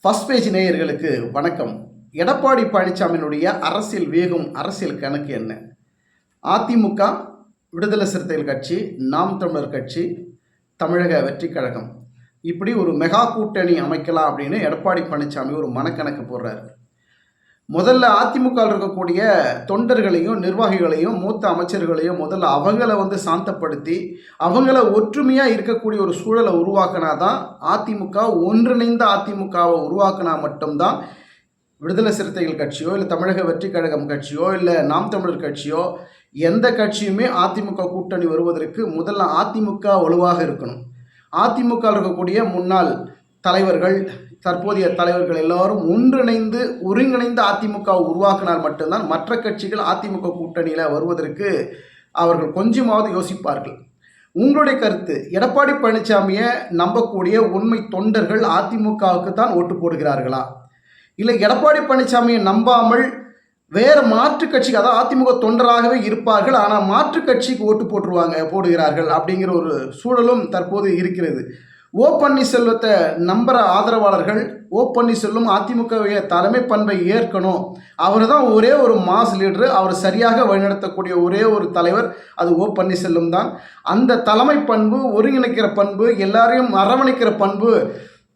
First page நேயர்களுக்கு வணக்கம். எடப்பாடி பழனிசாமியினுடைய அரசியல் வேகம், அரசியல் கணக்கு என்ன? அதிமுக, விடுதலை சிறுத்தைகள் கட்சி, நாம் தமிழர் கட்சி, தமிழக வெற்றி கழகம், இப்படி ஒரு மெகா கூட்டணி அமைக்கலாம் அப்படின்னு எடப்பாடி பழனிசாமி ஒரு மனக்கணக்கு போடுறாரு. முதல்ல அதிமுக இருக்கக்கூடிய தொண்டர்களையும் நிர்வாகிகளையும் மூத்த அமைச்சர்களையும் முதல்ல அவங்கள சாந்தப்படுத்தி அவங்கள ஒற்றுமையாக இருக்கக்கூடிய ஒரு சூழலை உருவாக்கினாதான் அதிமுக, ஒன்றிணைந்த அதிமுகவை உருவாக்கினா மட்டும்தான் விடுதலை சிறுத்தைகள் கட்சியோ இல்லை தமிழக வெற்றி கழகம் கட்சியோ இல்லை நாம் தமிழர் கட்சியோ எந்த கட்சியுமே அதிமுக கூட்டணி வருவதற்கு முதல்ல அதிமுக வலுவாக இருக்கணும். அதிமுக இருக்கக்கூடிய முன்னாள் தலைவர்கள், தற்போதைய தலைவர்கள் எல்லாரும் ஒருங்கிணைந்து அதிமுக உருவாக்கினால் மட்டும்தான் மற்ற கட்சிகள் அதிமுக கூட்டணியில் வருவதற்கு அவர்கள் கொஞ்சமாவது யோசிப்பார்கள். உங்களுடைய கருத்து, எடப்பாடி பழனிசாமியை நம்பக்கூடிய உண்மை தொண்டர்கள் அதிமுகவுக்கு தான் ஓட்டு போடுகிறார்களா, இல்லை எடப்பாடி பழனிசாமியை நம்பாமல் வேறு மாற்று கட்சிக்கு, அதாவது அதிமுக தொண்டராகவே இருப்பார்கள் ஆனால் மாற்று கட்சிக்கு ஓட்டு போடுகிறார்கள் அப்படிங்கிற ஒரு சூழலும் தற்போது இருக்கிறது. ஓ பன்னீர்செல்வத்தை நம்புகிற ஆதரவாளர்கள் ஓ பன்னீர்செல்வம் அதிமுகவுடைய தலைமை பண்பை ஏற்கணும், அவர் தான் ஒரே ஒரு மாஸ் லீடரு, அவர் சரியாக வழிநடத்தக்கூடிய ஒரே ஒரு தலைவர், அது ஓ பன்னீர்செல்வம் தான். அந்த தலைமை பண்பு, ஒருங்கிணைக்கிற பண்பு, எல்லாரையும் அரவணைக்கிற பண்பு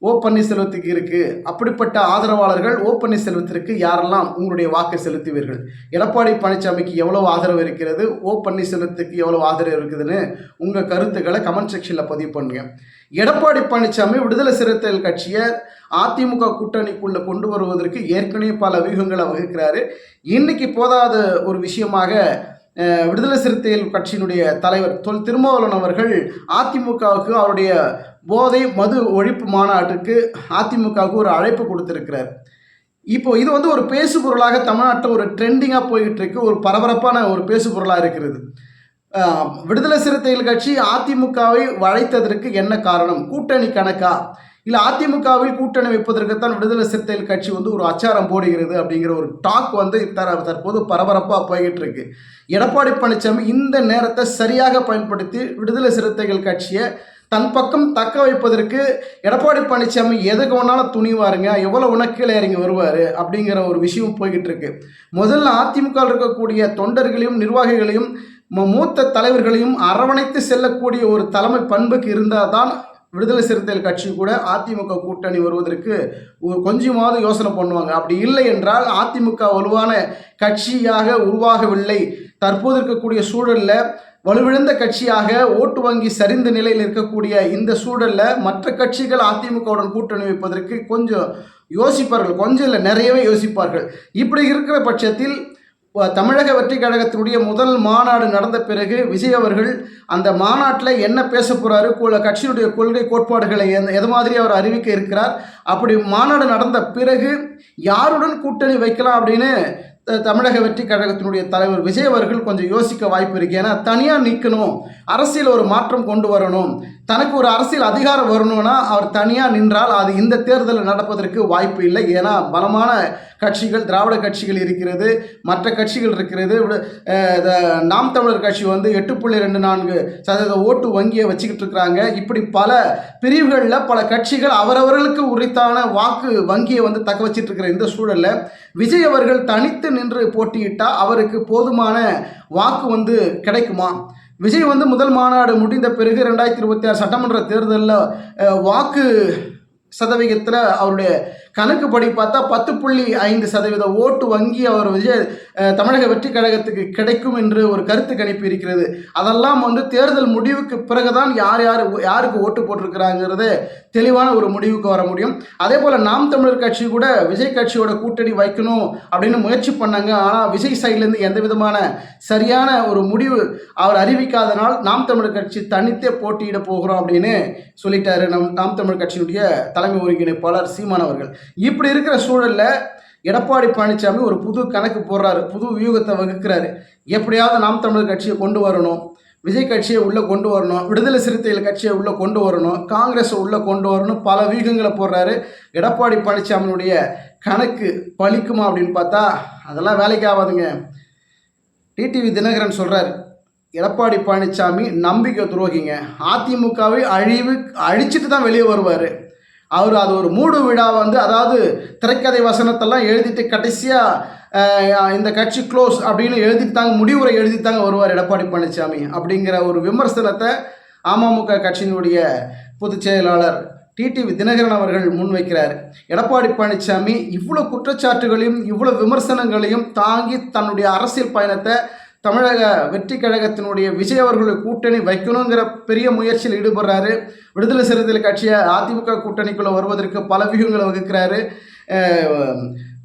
ஓ பன்னீர்செல்வத்துக்கு இருக்குது. அப்படிப்பட்ட ஆதரவாளர்கள் ஓ பன்னீர்செல்வத்திற்கு யாரெல்லாம் உங்களுடைய வாக்கை செலுத்துவீர்கள்? எடப்பாடி பழனிசாமிக்கு எவ்வளவு ஆதரவு இருக்கிறது, ஓ பன்னீர்செல்வத்துக்கு எவ்வளவு ஆதரவு இருக்குதுன்னு உங்கள் கருத்துக்களை கமெண்ட் செக்ஷனில் பதிவு பண்ணுங்க. எடப்பாடி பழனிசாமி விடுதலை சிறுத்தைகள் கட்சியை அதிமுக கூட்டணிக்குள்ளே கொண்டு வருவதற்கு ஏற்கனவே பல வியூகங்களை வகுக்கிறாரு. இன்னைக்கு போதாத ஒரு விஷயமாக விடுதலை சிறுத்தைகள் கட்சியினுடைய தலைவர் திருமாவளவன் அவர்கள் அதிமுகவுக்கு அவருடைய போதை மது ஒழிப்பு மாநாட்டுக்கு அதிமுகவுக்கு ஒரு அழைப்பு கொடுத்திருக்கிறார். இப்போ இது ஒரு பேசு பொருளாக தமிழ்நாட்டில் ஒரு ட்ரெண்டிங்காக போயிட்டு இருக்கு, ஒரு பரபரப்பான ஒரு பேசு பொருளாக இருக்கிறது. விடுதலை சிறுத்தைகள் கட்சி அதிமுகவை வளைத்ததற்கு என்ன காரணம்? கூட்டணி கணக்கா, இல்லை அதிமுகவில் கூட்டணி வைப்பதற்குத்தான் விடுதலை சிறுத்தைகள் கட்சி ஒரு அச்சாரம் போடுகிறது அப்படிங்கிற ஒரு டாக் தற்போது பரபரப்பாக போய்கிட்டு இருக்கு. எடப்பாடி பழனிசாமி இந்த நேரத்தை சரியாக பயன்படுத்தி விடுதலை சிறுத்தைகள் கட்சியை தன் பக்கம் தக்க வைப்பதற்கு எடப்பாடி பழனிசாமி எதுக்கு வேணாலும் துணிவாருங்க, எவ்வளோ உனக்கீழே இறங்கி வருவார் அப்படிங்கிற ஒரு விஷயம் போய்கிட்டு இருக்கு. முதல்ல அதிமுக இருக்கக்கூடிய தொண்டர்களையும் நிர்வாகிகளையும் மூத்த தலைவர்களையும் அரவணைத்து செல்லக்கூடிய ஒரு தலைமை பண்புக்கு இருந்தால் தான் விடுதலை சிறுத்தைகள் கட்சி கூட அதிமுக கூட்டணி வருவதற்கு ஒரு கொஞ்சமாவது யோசனை பண்ணுவாங்க. அப்படி இல்லை என்றால் அதிமுக வலுவான கட்சியாக உருவாகவில்லை. தற்போது இருக்கக்கூடிய சூழலில் வலுவிழந்த கட்சியாக ஓட்டு வங்கி சரிந்த நிலையில் இருக்கக்கூடிய இந்த சூழலில் மற்ற கட்சிகள் அதிமுகவுடன் கூட்டணி வைப்பதற்கு கொஞ்சம் யோசிப்பார்கள், கொஞ்சம் இல்லை நிறையவே யோசிப்பார்கள். இப்படி இருக்கிற பட்சத்தில் தமிழக வெற்றி கழகத்தினுடைய முதல் மாநாடு நடந்த பிறகு விஜய் அவர்கள் அந்த மாநாட்டில் என்ன பேச போகிறாரு, கட்சியினுடைய கொள்கை கோட்பாடுகளை எது மாதிரி அவர் அறிவிக்க இருக்கிறார், அப்படி மாநாடு நடந்த பிறகு யாருடன் கூட்டணி வைக்கலாம் அப்படின்னு தமிழக வெற்றி கழகத்தினுடைய தலைவர் விஜய் அவர்கள் கொஞ்சம் யோசிக்க வாய்ப்பு இருக்கு. ஏன்னா தனியாக நிற்கணும், அரசியல் ஒரு மாற்றம் கொண்டு வரணும், தனக்கு ஒரு அரசியல் அதிகாரம் வரணும்னா அவர் தனியாக நின்றால் அது இந்த தேர்தலில் நடப்பதற்கு வாய்ப்பு இல்லை. ஏன்னா பலமான கட்சிகள், திராவிட கட்சிகள் இருக்கிறது, மற்ற கட்சிகள் இருக்கிறது. நாம் தமிழர் கட்சி 8.24% ஓட்டு வங்கியை வச்சுக்கிட்டு இருக்கிறாங்க. இப்படி பல பிரிவுகளில் பல கட்சிகள் அவரவர்களுக்கு உரித்தான வாக்கு வங்கியை தக்க வச்சிட்டு இருக்கிற இந்த சூழலில் விஜய் அவர்கள் தனித்து நின்று போட்டியிட்டால் அவருக்கு போதுமான வாக்கு கிடைக்குமா? விஜய் முதல் மாநாடு முடிந்த பிறகு 2026 சட்டமன்ற தேர்தலில் வாக்கு சதவீதத்தில் அவருடைய கணக்குப்படி பார்த்தா 10.5% ஓட்டு வங்கி அவர் தமிழக வெற்றி கழகத்துக்கு கிடைக்கும் என்று ஒரு கருத்து கணிப்பு இருக்கிறது. அதெல்லாம் தேர்தல் முடிவுக்கு பிறகுதான் யாருக்கு ஓட்டு போட்டிருக்கிறாங்கிறது தெளிவான ஒரு முடிவுக்கு வர முடியும். அதே போல் நாம் தமிழர் கட்சி கூட விஜய் கட்சியோட கூட்டணி வைக்கணும் அப்படின்னு முயற்சி பண்ணாங்க. ஆனால் விஜய் சைட்லேருந்து எந்த விதமான சரியான ஒரு முடிவு அவர் அறிவிக்காதனால் நாம் தமிழர் கட்சி தனித்தே போட்டியிட போகிறோம் அப்படின்னு சொல்லிட்டாரு நாம் தமிழர் கட்சியினுடைய தலைமை ஒருங்கிணைப்பாளர் சீமான் அவர்கள். இப்படி இருக்கிற சூழலில் எடப்பாடி பழனிசாமி ஒரு புது கணக்கு போடுறாரு, புது வியூகத்தை வகுக்கிறாரு. எப்படியாவது நாம் தமிழர் கட்சியை கொண்டு வரணும், விஜய் கட்சியை உள்ளே கொண்டு வரணும், விடுதலை சிறுத்தைகள் கட்சியை உள்ளே கொண்டு வரணும், காங்கிரஸை உள்ளே கொண்டு வரணும், பல வியூகங்களை போடுறாரு. எடப்பாடி பழனிசாமியினுடைய கணக்கு பலிக்குமா அப்படின்னு பார்த்தா அதெல்லாம் வேலைக்கு ஆகாதுங்க. டிடிவி தினகரன் சொல்கிறார், எடப்பாடி பழனிசாமி நம்பிக்கை துரோகிங்க, அதிமுகவை அழிச்சிட்டு தான் வெளியே வருவார், அவர் அது ஒரு மூடு விழா வந்து, அதாவது திரைக்கதை வசனத்தெல்லாம் எழுதிட்டு கடைசியாக இந்த கட்சி க்ளோஸ் அப்படின்னு எழுதித்தாங்க, முடிவுரை எழுதித்தாங்க வருவார் எடப்பாடி பழனிசாமி அப்படிங்கிற ஒரு விமர்சனத்தை அமமுக கட்சியினுடைய பொதுச் செயலாளர் டிடிவி தினகரன் அவர்கள் முன்வைக்கிறார். எடப்பாடி பழனிசாமி இவ்வளோ குற்றச்சாட்டுகளையும் இவ்வளோ விமர்சனங்களையும் தாங்கி தன்னுடைய அரசியல் பயணத்தை தமிழக வெற்றி கழகத்தினுடைய விஜய் அவர்களுடைய கூட்டணி வைக்கணுங்கிற பெரிய முயற்சியில் ஈடுபடுறாரு. விடுதலை சிறுத்தைகள் கட்சியை அதிமுக கூட்டணிக்குள்ளே வருவதற்கு பல வியூகங்களை வகுக்கிறாரு.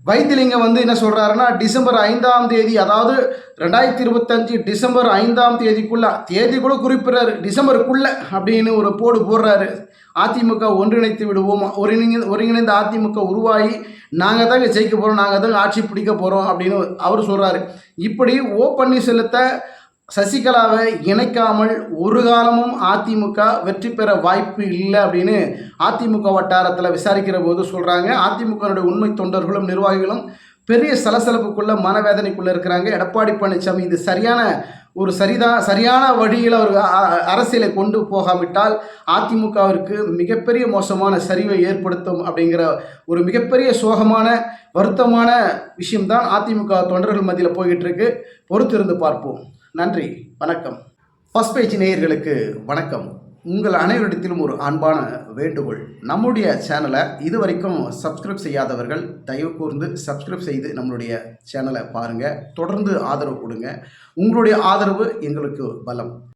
வைத்திலிங்கம் வந்து என்ன சொல்கிறாருன்னா, டிசம்பர் 5ஆம் தேதி, அதாவது 2025 டிசம்பர் 5ஆம் தேதிக்குள்ளே, தேதி கூட குறிப்பிட்றாரு, டிசம்பருக்குள்ளே அப்படின்னு ஒரு போடுறாரு. அதிமுக ஒன்றிணைத்து விடுவோம், ஒருங்கிணைந்த அதிமுக உருவாகி நாங்கள் தாங்க ஜெயிக்க போகிறோம், நாங்கள் தாங்க ஆட்சி பிடிக்க போகிறோம் அப்படின்னு அவர் சொல்கிறாரு. இப்படி பன்னீர்செல்வத்தை சசிகலாவை இணைக்காமல் ஒரு காலமும் அதிமுக வெற்றி பெற வாய்ப்பு இல்லை அப்படின்னு அதிமுக வட்டாரத்தில் விசாரிக்கிற போது சொல்கிறாங்க. அதிமுகனுடைய உண்மை தொண்டர்களும் நிர்வாகிகளும் பெரிய சலசலப்புக்குள்ளே மனவேதனைக்குள்ளே இருக்கிறாங்க. எடப்பாடி பழனிசாமி இது சரியான வழியில் அவர் அரசியலை கொண்டு போகாவிட்டால் அதிமுகவிற்கு மிகப்பெரிய மோசமான சரிவை ஏற்படுத்தும் அப்படிங்கிற ஒரு மிகப்பெரிய சோகமான வருத்தமான விஷயம்தான் அதிமுக தொண்டர்கள் மத்தியில் போய்கிட்டு இருக்கு. பொறுத்திருந்து பார்ப்போம். நன்றி, வணக்கம். ஃபர்ஸ்ட் பேஜ் நேயர்களுக்கு வணக்கம். உங்கள் அனைவரிடத்திலும் ஒரு அன்பான வேண்டுகோள். நம்முடைய சேனலை இதுவரைக்கும் சப்ஸ்கிரைப் செய்யாதவர்கள் தயவு கூர்ந்து சப்ஸ்கிரைப் செய்து நம்மளுடைய சேனலை பாருங்கள். தொடர்ந்து ஆதரவு கொடுங்க. உங்களுடைய ஆதரவு எங்களுக்கு பலம்.